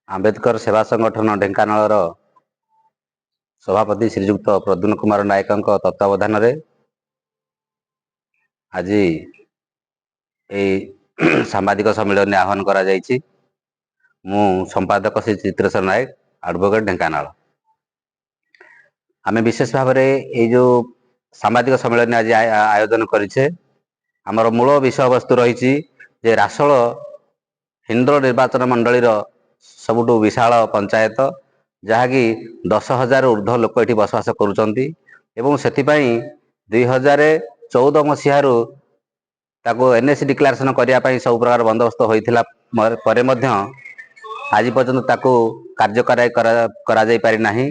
आंबेडकर सेवा संगठन ढेंकानाल सभापति श्रीजुक्त प्रद्युम्न कुमार नायक तत्वावधान आज सांबादिक सम्मेलन आह्वान करा जायछि। मु संपादक श्री चित्रेश्वर नायक एडवोकेट ढेंकानाल। आमे विशेष भाव में जो सांबादिक सम्मेलन आज आयोजन करिछे आमर मूल विषय वस्तु रही जे रासोल हिंदोल निर्वाचन मंडली सबुठु विशाल पंचायत जहाँकि 10,000 ऊर्ध्व लोक ये बसवास करुँच से 2014 मसीहारू ताको एनएसी डिक्लेरेशन करने सब प्रकार बंदोबस्त होता आज पर्यंत ताको कार्यकारी करा जाई पारि नाही।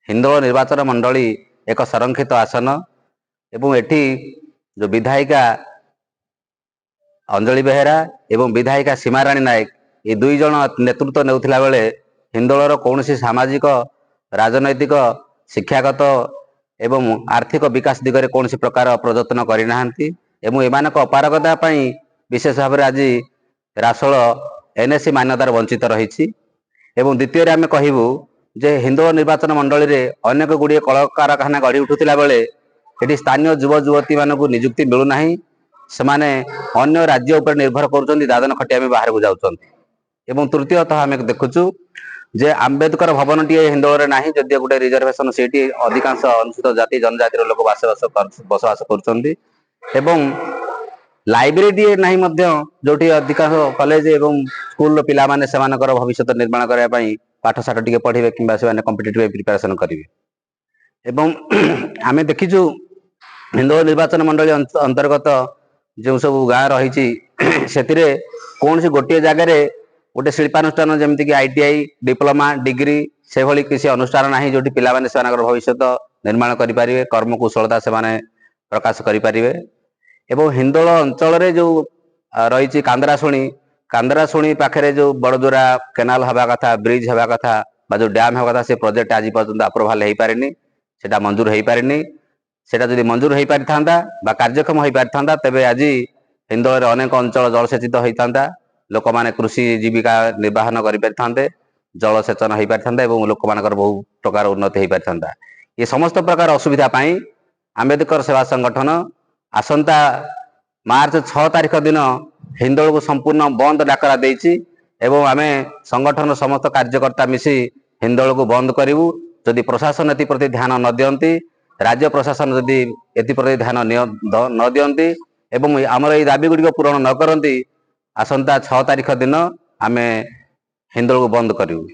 हिंदोल निर्वाचन मंडली एक संरक्षित आसन एवं एठी जो विधायिका अंजलि बेहेरा एवं विधायिका सीमाराणी नायक ये दुई जन नेतृत्व नेउथिला बेले हिंदोलर कौन सामाजिक राजनैतिक शिक्षागत एवं आर्थिक विकास दिगरे कौन प्रकार प्रयत्न करना एवं एमानक अपारगता विशेष भाव में आज रासोल एनएसी मान्यतार वंचित रही। एवं द्वितीय आम कहबू जे हिंदोल निर्वाचन मंडली रे अनेक गुड़िए कल कारखाना गढ़ी उठुला बेले ये स्थानीय युव युवती मानक निजुक्ति मिलूना से अन्य राज्य उपर निर्भर कर दादन खटिया बाहर को जाऊँ। तृतीयतः आम देखुचु जे आंबेडकर भवन टी हिंदोल ना जदि गोटे रिजर्वेशन सीट अधिकांश अनुसूचित जाति जनजातिर लोक बसवास कर लाइब्रेरी ना जो अधिकांश कॉलेज एवं स्कूल पिला माने सेमानकर भविष्य निर्माण करने पाठशाठ टे पढ़े कि कॉम्पिटिटिव प्रिपरेशन करेंगे। आम देखीचु हिंदोल निर्वाचन मंडली अंतर्गत जो सब गाँ रही कौन सी गोटे जगार गोटे शिल्पानुष्ठान जमीक आईटीआई डिप्लोमा डिग्री से भली किसी अनुष्ठान ना जो पिलाने से भविष्य निर्माण करें कर्मकुशलता से प्रकाश करें। एवं हिंदोल अंचल जो रही कांदराशुणी पाखे जो बड़दुरा केनाल हवा कथा ब्रिज हवा कथा जो डैम हवा कथा से प्रोजेक्ट आज पर्यंत अप्रूवाल हो पारे से मंजूर हो पारे सेटा जदि मंजूर हो पारि था कार्यक्षम हो पारि था तेबे आज हिंदोल अनेक अंचल जलसेचित होता लोक मैंने कृषि जीविका निर्वाहन करें जलसेचन हो पारि था लोक मान बहु प्रकार उन्नति हो पारि था। ये समस्त प्रकार असुविधा आंबेडकर सेवा संगठन आसंता मार्च 6 तारिख दिन हिंदोल को संपूर्ण बंद डाकरा देछि एवं आमे संगठन समस्त कार्यकर्ता मिसी हिंदोल को बंद करूँ जदि प्रशासन एति प्रति ध्यान न दियंती राज्य प्रशासन जदि एति प्रति ध्यान न दियंती एवं आमर ये दाबी गुड़िक पूरण न करती आसंता 6 तारिख दिन आमे हिंदोल को बंद करूँ।